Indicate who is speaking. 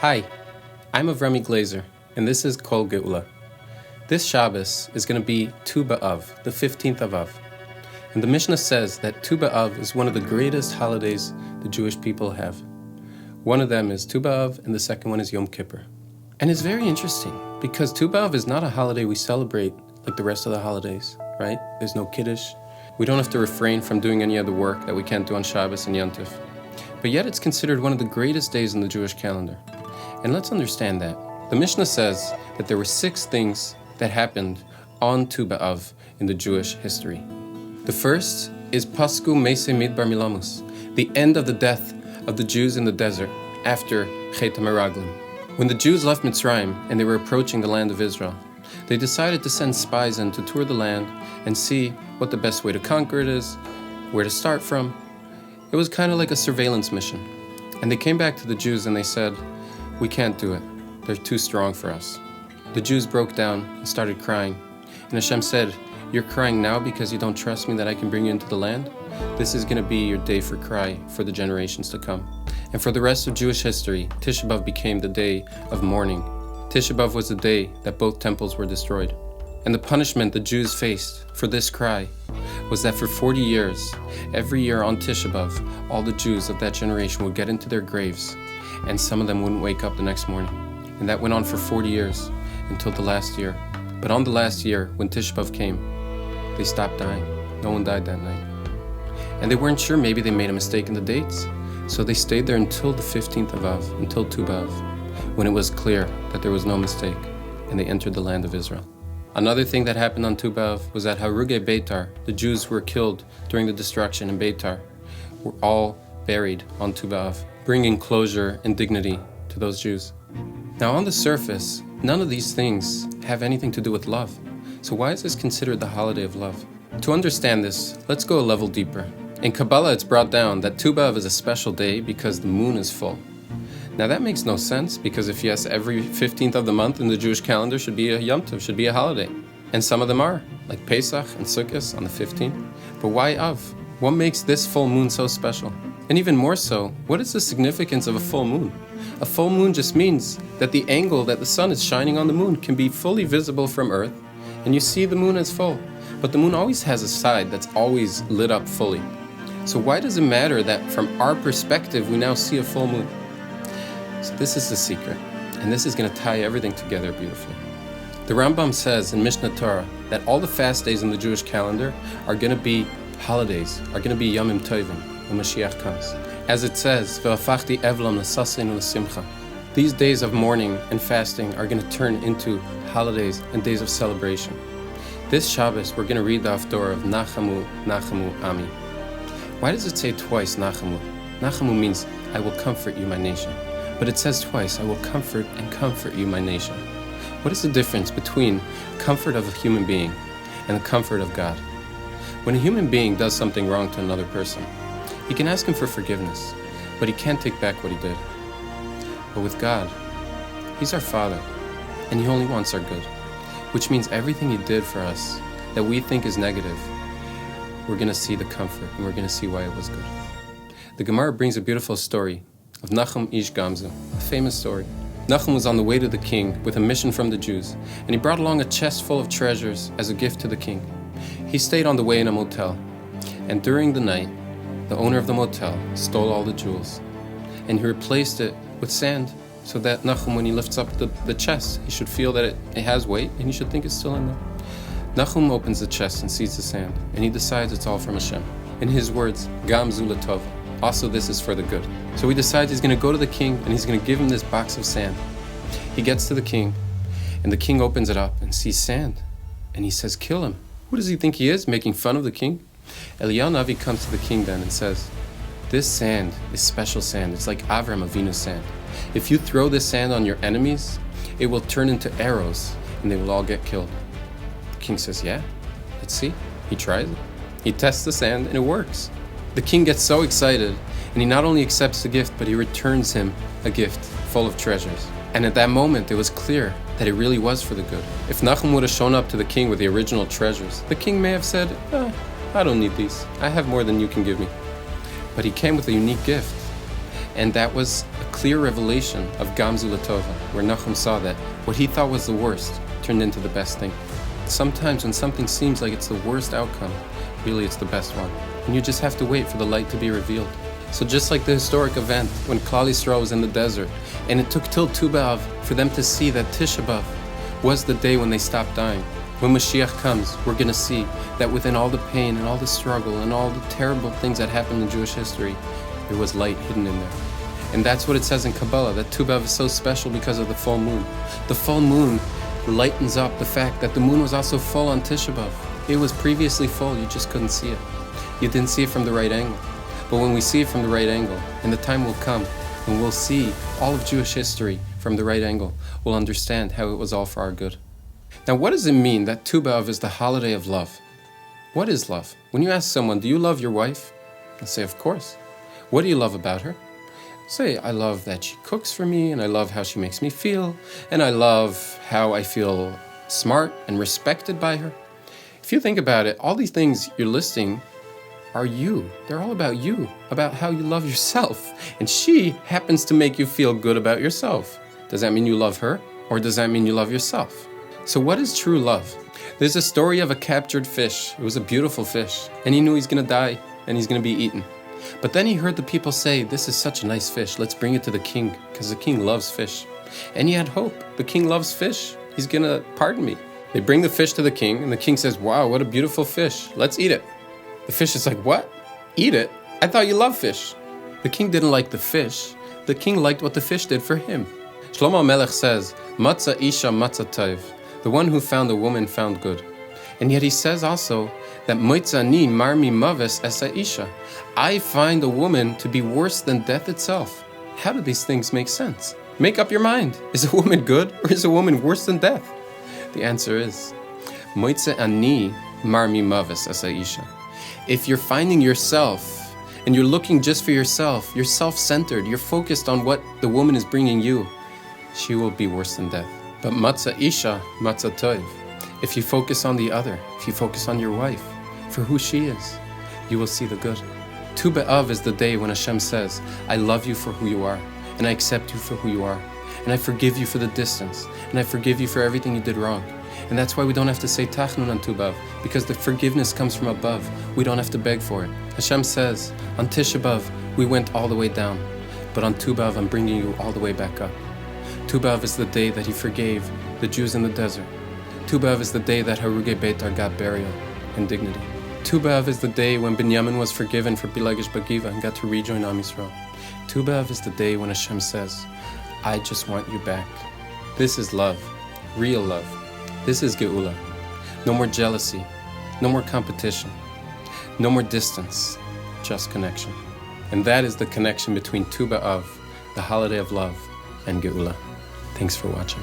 Speaker 1: Hi, I'm Avrami Glazer, and this is Kol Geula. This Shabbos is going to be Tu B'Av, the 15th of Av. And the Mishnah says that Tu B'Av is one of the greatest holidays the Jewish people have. One of them is Tu B'Av, and the second one is Yom Kippur. And it's very interesting, because Tu B'Av is not a holiday we celebrate like the rest of the holidays, right? There's no Kiddush. We don't have to refrain from doing any other work that we can't do on Shabbos and Yom Tov. But yet it's considered one of the greatest days in the Jewish calendar. And let's understand that. The Mishnah says that there were 6 things that happened on Tu B'Av in the Jewish history. The first is Pasku Meisei Midbar Milamus, the end of the death of the Jews in the desert after Chet HaMeraglim. When the Jews left Mitzrayim and they were approaching the land of Israel, they decided to send spies in to tour the land and see what the best way to conquer it is, where to start from. It was kind of like a surveillance mission. And they came back to the Jews and they said, "We can't do it. They're too strong for us." The Jews broke down and started crying. And Hashem said, "You're crying now because you don't trust me that I can bring you into the land? This is going to be your day for cry for the generations to come." And for the rest of Jewish history, Tisha B'Av became the day of mourning. Tisha B'Av was the day that both temples were destroyed. And the punishment the Jews faced for this cry was that for 40 years, every year on Tisha B'Av, all the Jews of that generation would get into their graves, and some of them wouldn't wake up the next morning. And that went on for 40 years, until the last year. But on the last year, when Tisha B'Av came, they stopped dying. No one died that night. And they weren't sure, maybe they made a mistake in the dates. So they stayed there until the 15th of Av, until Tu B'Av, when it was clear that there was no mistake, and they entered the land of Israel. Another thing that happened on Tu B'Av was that Haruge Beitar, the Jews who were killed during the destruction in Beitar, were all buried on Tu B'Av, bringing closure and dignity to those Jews. Now on the surface, none of these things have anything to do with love. So why is this considered the holiday of love? To understand this, let's go a level deeper. In Kabbalah, it's brought down that Tu B'Av is a special day because the moon is full. Now that makes no sense, because if yes, every 15th of the month in the Jewish calendar should be a Yom Tov, should be a holiday. And some of them are, like Pesach and Sukkot on the 15th. But why Av? What makes this full moon so special? And even more so, what is the significance of a full moon? A full moon just means that the angle that the sun is shining on the moon can be fully visible from Earth, and you see the moon as full. But the moon always has a side that's always lit up fully. So why does it matter that from our perspective we now see a full moon? So this is the secret, and this is going to tie everything together beautifully. The Rambam says in Mishnah Torah that all the fast days in the Jewish calendar are going to be holidays, are going to be Yomim Tovim when Mashiach comes. As it says, "Ve'afachti evlam l'saseinu l'simcha." These days of mourning and fasting are going to turn into holidays and days of celebration. This Shabbos, we're going to read the Haftorah of Nachamu, Nachamu, Ami. Why does it say twice Nachamu? Nachamu means, "I will comfort you, my nation." But it says twice, "I will comfort and comfort you, my nation." What is the difference between comfort of a human being and the comfort of God? When a human being does something wrong to another person, he can ask him for forgiveness, but he can't take back what he did. But with God, He's our Father, and He only wants our good, which means everything He did for us that we think is negative, we're going to see the comfort, and we're going to see why it was good. The Gemara brings a beautiful story of Nachum Ish Gamzu, a famous story. Nachum was on the way to the king with a mission from the Jews, and he brought along a chest full of treasures as a gift to the king. He stayed on the way in a motel, and during the night, the owner of the motel stole all the jewels, and he replaced it with sand, so that Nachum, when he lifts up the chest, he should feel that it has weight, and he should think it's still in there. Nachum opens the chest and sees the sand, and he decides it's all from Hashem. In his words, Gam Zu L'Tov, also this is for the good. So he decides he's going to go to the king, and he's going to give him this box of sand. He gets to the king, and the king opens it up and sees sand, and he says, "Kill him." Who does he think he is, making fun of the king? Eliyahu Navi comes to the king then and says, "This sand is special sand. It's like Avram Avinu's sand. If you throw this sand on your enemies, it will turn into arrows, and they will all get killed." The king says, "Yeah, let's see." He tries it. He tests the sand, and it works. The king gets so excited, and he not only accepts the gift, but he returns him a gift full of treasures. And at that moment, it was clear that it really was for the good. If Nachum would have shown up to the king with the original treasures, the king may have said, "I don't need these. I have more than you can give me." But he came with a unique gift. And that was a clear revelation of Gamzu Latova, where Nachum saw that what he thought was the worst turned into the best thing. Sometimes when something seems like it's the worst outcome, really it's the best one. And you just have to wait for the light to be revealed. So just like the historic event when Klal Yisrael was in the desert, and it took till Tu B'Av for them to see that Tisha B'Av was the day when they stopped dying. When Mashiach comes, we're going to see that within all the pain and all the struggle and all the terrible things that happened in Jewish history, there was light hidden in there. And that's what it says in Kabbalah, that Tu B'Av is so special because of the full moon. The full moon lightens up the fact that the moon was also full on Tisha B'Av. It was previously full, you just couldn't see it. You didn't see it from the right angle. But when we see it from the right angle, and the time will come when we'll see all of Jewish history from the right angle, we'll understand how it was all for our good. Now, what does it mean that Tu B'Av is the holiday of love? What is love? When you ask someone, do you love your wife? They'll say, of course. What do you love about her? Say, I love that she cooks for me, and I love how she makes me feel, and I love how I feel smart and respected by her. If you think about it, all these things you're listing are you. They're all about you, about how you love yourself. And she happens to make you feel good about yourself. Does that mean you love her? Or does that mean you love yourself? So what is true love? There's a story of a captured fish. It was a beautiful fish. And he knew he's going to die and he's going to be eaten. But then he heard the people say, this is such a nice fish. Let's bring it to the king, because the king loves fish. And he had hope. The king loves fish. He's going to pardon me. They bring the fish to the king, and the king says, wow, what a beautiful fish. Let's eat it. The fish is like, what? Eat it? I thought you loved fish. The king didn't like the fish. The king liked what the fish did for him. Shlomo Melech says, Matzah isha matzah tov. The one who found a woman found good. And yet he says also that Moitzani marmi maves esa isha. I find a woman to be worse than death itself. How do these things make sense? Make up your mind. Is a woman good or is a woman worse than death? The answer is, Moitzani marmi maves esa isha. If you're finding yourself and you're looking just for yourself, you're self-centered, you're focused on what the woman is bringing you, she will be worse than death. But matzah isha, matzah tov. If you focus on the other, if you focus on your wife, for who she is, you will see the good. Tu B'Av is the day when Hashem says, I love you for who you are, and I accept you for who you are, and I forgive you for the distance, and I forgive you for everything you did wrong. And that's why we don't have to say Tachnun on Tu B'Av, because the forgiveness comes from above. We don't have to beg for it. Hashem says, on Tisha B'Av, we went all the way down, but on Tu B'Av, I'm bringing you all the way back up. Tu B'Av is the day that he forgave the Jews in the desert. Tu B'Av is the day that Harugei Beitar got burial and dignity. Tu B'Av is the day when Binyamin was forgiven for Bilagish Bagiva and got to rejoin Am Yisrael. Tu B'Av is the day when Hashem says, I just want you back. This is love, real love. This is Geula. No more jealousy, no more competition, no more distance, just connection. And that is the connection between Tu B'Av, the holiday of love, and Geula. Thanks for watching.